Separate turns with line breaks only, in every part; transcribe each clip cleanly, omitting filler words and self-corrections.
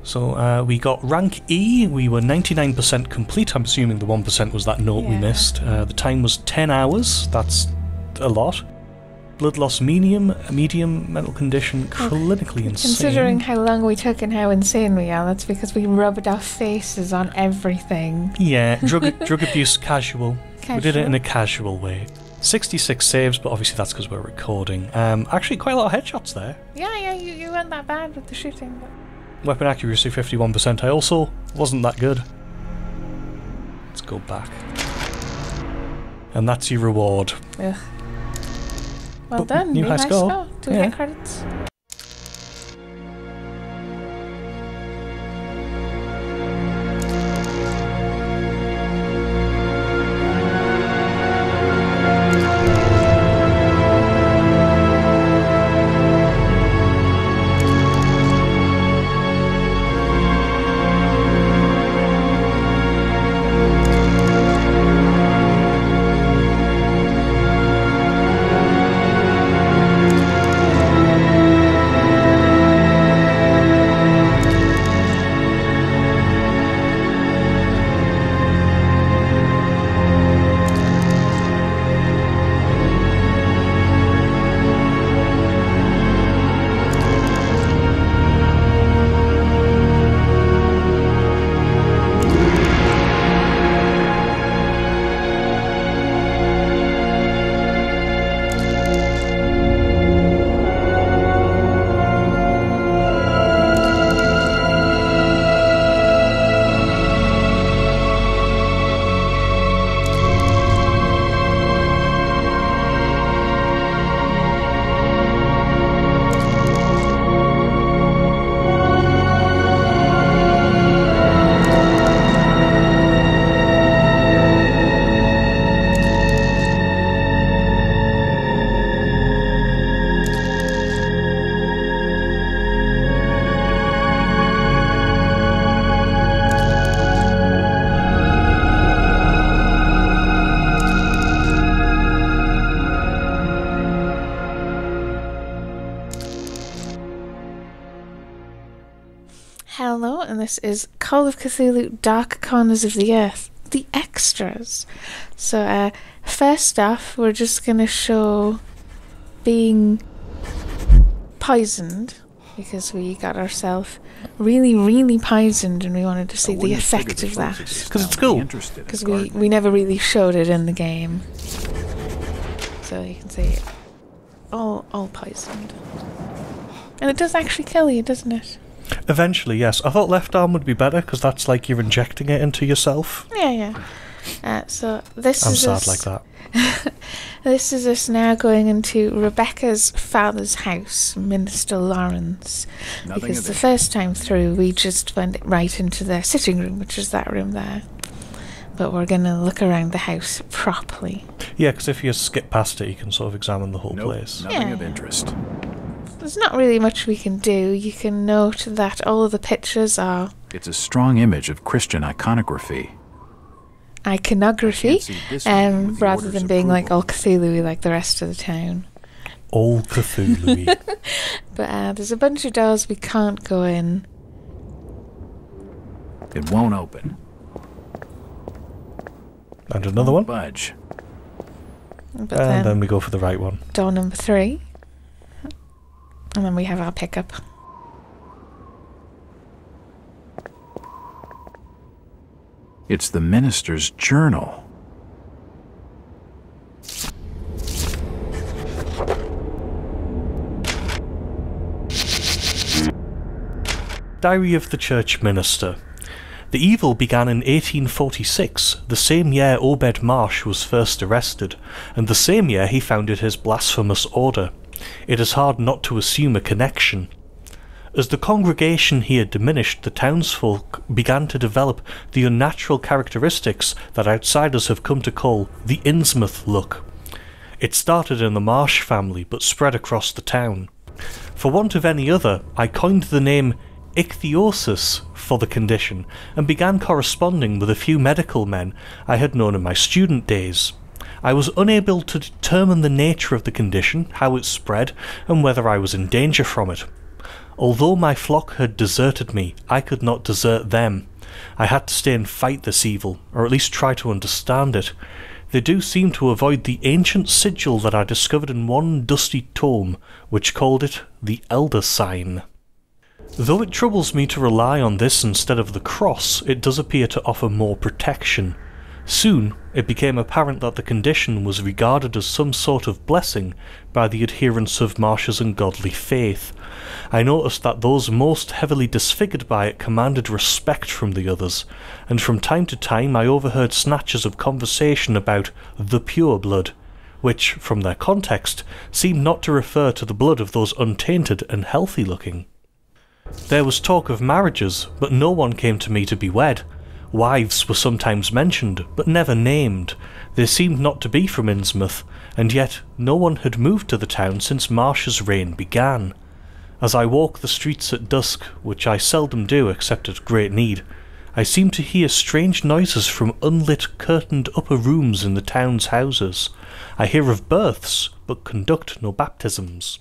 So we got rank E, we were 99% complete. I'm assuming the 1% was that note we missed. The time was 10 hours, that's a lot. Blood loss medium, mental condition, clinically insane.
Considering how long we took and how insane we are, that's because we rubbed our faces on everything.
Yeah, drug abuse, casual. We did it in a casual way. 66 saves, but obviously that's because we're recording. Actually, quite a lot of headshots there.
Yeah, you weren't that bad with the shooting. But...
Weapon accuracy 51%. I also wasn't that good. Let's go back. And that's your reward.
Ugh. Well done,
new high score.
Do we get credits? Hello, and this is Call of Cthulhu Dark Corners of the Earth, the extras. So, first off, we're just going to show being poisoned, because we got ourselves really, really poisoned and we wanted to see the effect of that.
Because it's cool.
Because we never really showed it in the game. So you can see all poisoned. And it does actually kill you, doesn't it?
Eventually, yes. I thought left arm would be better, because that's like you're injecting it into yourself.
Yeah. So this
I'm
is
sad like that.
This is us now going into Rebecca's father's house, Minister Lawrence. Because the first time through, we just went right into their sitting room, which is that room there. But we're going to look around the house properly.
Yeah, because if you skip past it, you can sort of examine the whole place.
Nothing of interest.
There's not really much we can do. You can note that all of the pictures are...
It's a strong image of Christian iconography.
Iconography, rather than being like all Cthulhu-y like the rest of the town.
All Cthulhu-y.
But there's a bunch of doors we can't go in.
It won't open.
And another one.
Budge.
But
and then we go for the right one.
Door number 3. And then we have our pickup.
It's the minister's journal.
Diary of the Church Minister. The evil began in 1846, the same year Obed Marsh was first arrested, and the same year he founded his blasphemous order. It is hard not to assume a connection. As the congregation here diminished, the townsfolk began to develop the unnatural characteristics that outsiders have come to call the Innsmouth look. It started in the Marsh family, but spread across the town. For want of any other, I coined the name ichthyosis for the condition, and began corresponding with a few medical men I had known in my student days. I was unable to determine the nature of the condition, how it spread, and whether I was in danger from it. Although my flock had deserted me, I could not desert them. I had to stay and fight this evil, or at least try to understand it. They do seem to avoid the ancient sigil that I discovered in one dusty tome, which called it the Elder Sign. Though it troubles me to rely on this instead of the cross, it does appear to offer more protection. Soon, it became apparent that the condition was regarded as some sort of blessing by the adherents of Marsh's ungodly faith. I noticed that those most heavily disfigured by it commanded respect from the others, and from time to time I overheard snatches of conversation about the pure blood, which, from their context, seemed not to refer to the blood of those untainted and healthy-looking. There was talk of marriages, but no one came to me to be wed. Wives were sometimes mentioned, but never named. They seemed not to be from Innsmouth, and yet no one had moved to the town since Marsh's reign began. As I walk the streets at dusk, which I seldom do except at great need, I seem to hear strange noises from unlit, curtained upper rooms in the town's houses. I hear of births, but conduct no baptisms.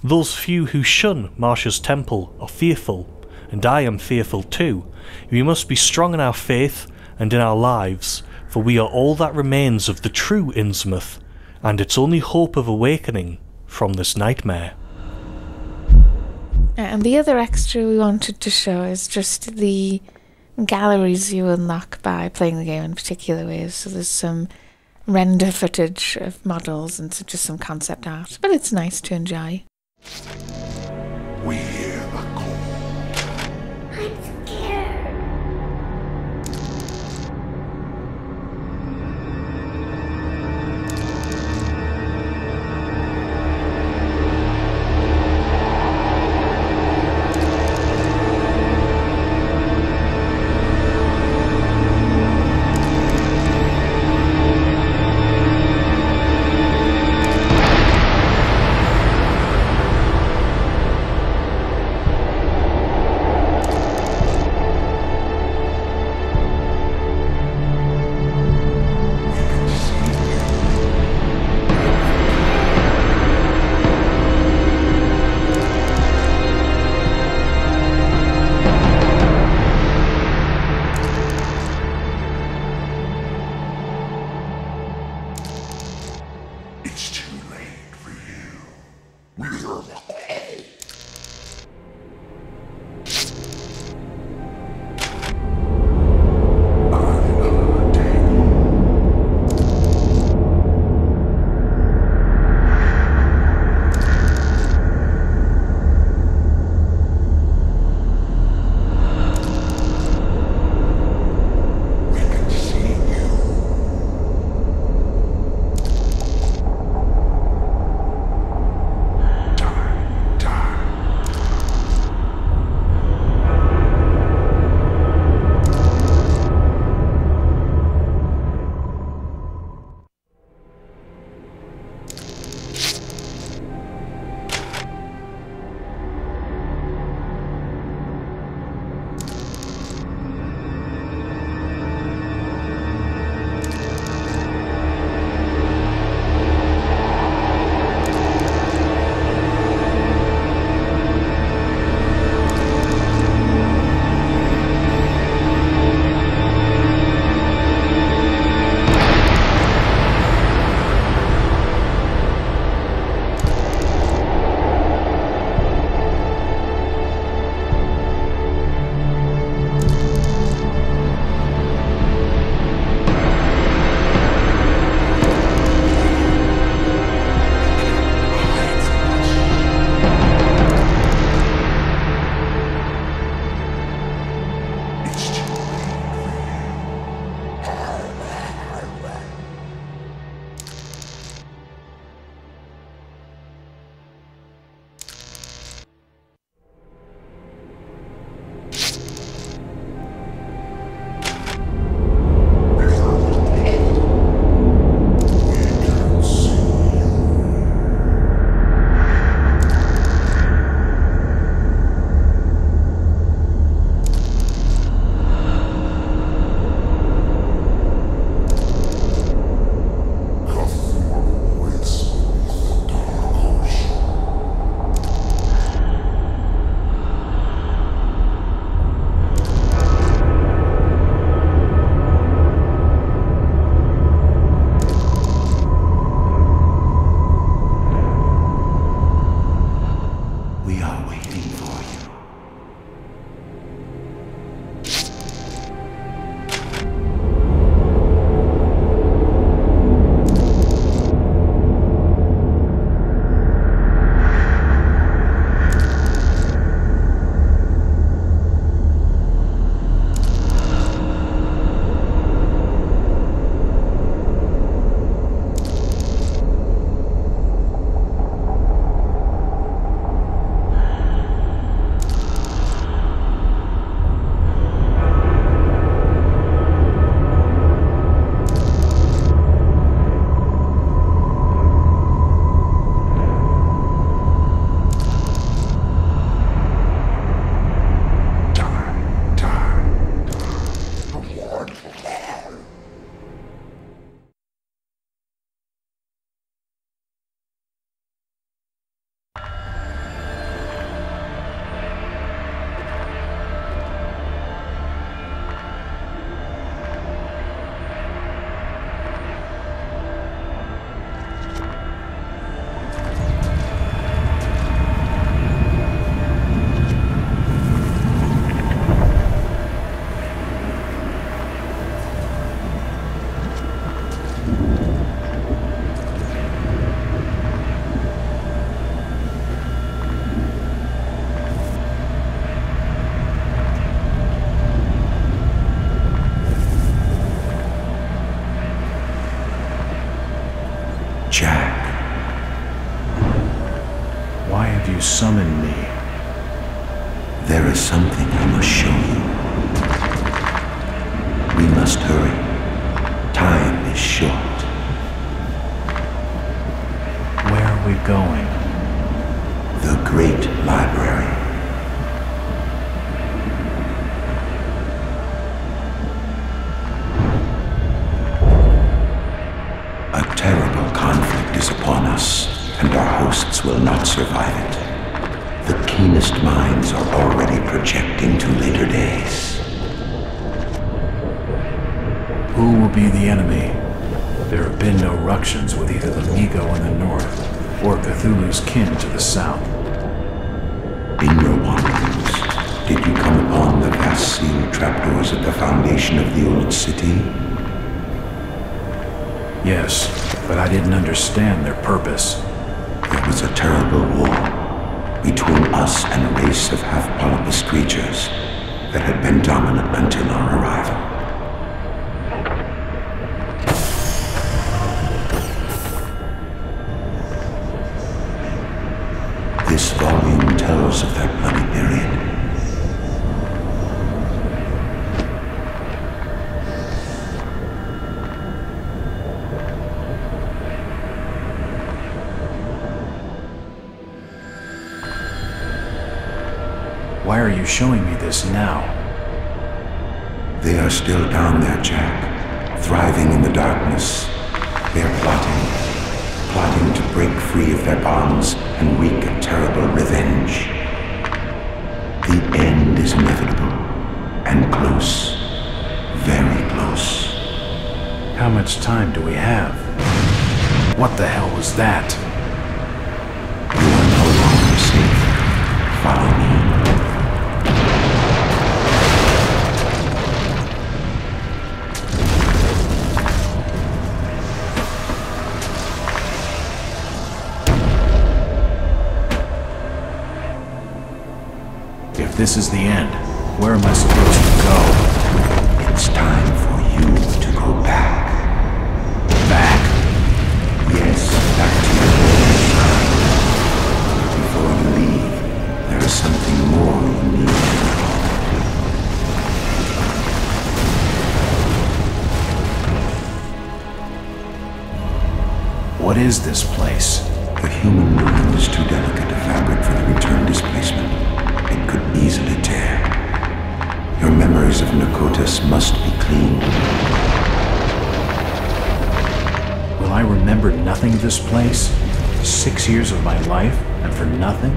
Those few who shun Marsh's temple are fearful, and I am fearful too. We must be strong in our faith and in our lives, for we are all that remains of the true Innsmouth, and its only hope of awakening from this nightmare.
And the other extra we wanted to show is just the galleries you unlock by playing the game in particular ways. So there's some render footage of models and just some concept art, but it's nice to enjoy.
We hear the call. I'm scared. It's too late for you. We hear the call. Die.
you summon me?
There is something I must show you. We must hurry. Time is short.
Where are we going?
The Great Library. A terrible conflict is upon us, and our hosts will not survive it. The keenest minds are already projecting to later days.
Who will be the enemy? There have been no ructions with either the Migo in the north or Cthulhu's kin to the south.
In your wanderings, did you come upon the vast sealed trapdoors at the foundation of the old city?
Yes, but I didn't understand their purpose.
There was a terrible war between us and a race of half-polypus creatures that had been dominant until our arrival. This volume tells of that bloody period.
Why are you showing me this now?
They are still down there, Jack, thriving in the darkness. They are plotting to break free of their bonds and wreak a terrible revenge. The end is inevitable, and close, very close.
How much time do we have? What the hell was that?
You are no longer safe. Follow me.
If this is the end, where am I supposed to go?
It's time for you to go back.
Back?
Yes, back to your own side. Before you leave, there is something more you need to know.
What is this place?
The human mind is too delicate a fabric for the return displacement. It could easily tear. Your memories of Nakotas must be cleaned.
Will I remember nothing of this place? 6 years of my life, and for nothing?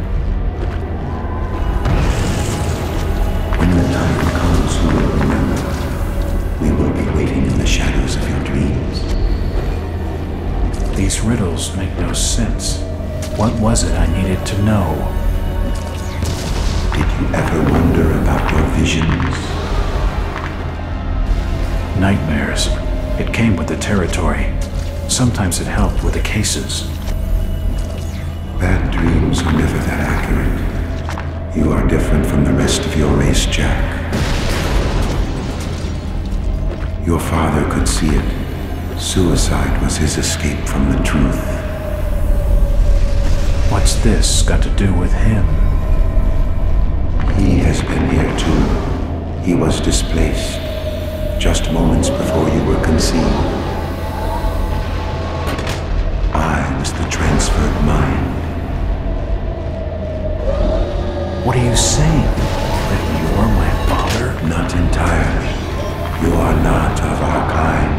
When the time comes, you will remember. We will be waiting in the shadows of your dreams.
These riddles make no sense. What was it I needed to know?
Did you ever wonder about your visions?
Nightmares. It came with the territory. Sometimes it helped with the cases.
Bad dreams are never that accurate. You are different from the rest of your race, Jack. Your father could see it. Suicide was his escape from the truth.
What's this got to do with him?
He has been here too. He was displaced just moments before you were conceived. I was the transferred mind.
What are you saying? That you're my father?
Not entirely. You are not of our kind,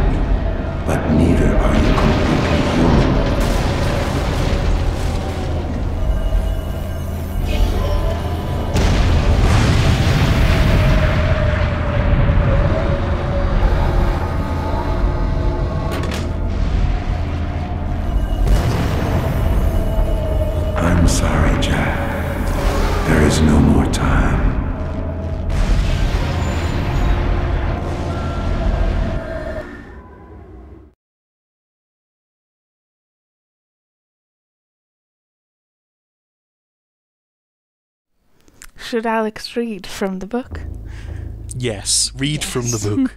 but neither are you completely human. I'm sorry, Jack. There is no more time.
Should Alex read from the book?
Yes, read from the book.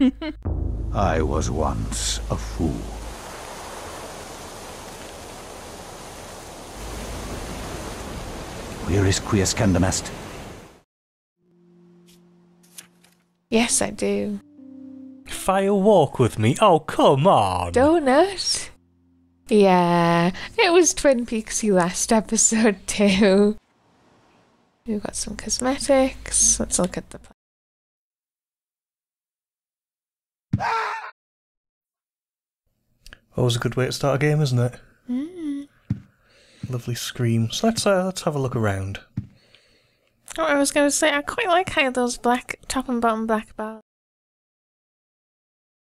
I was once a fool. Where is Quiescandamest?
Yes, I do.
Fire walk with me? Oh, come on!
Donut? Yeah, it was Twin Peaksy last episode too. We've got some cosmetics. Let's look at the...
Always a good way to start a game, isn't it? Lovely scream. So let's have a look around.
Oh, I was going to say, I quite like how those black top and bottom black bars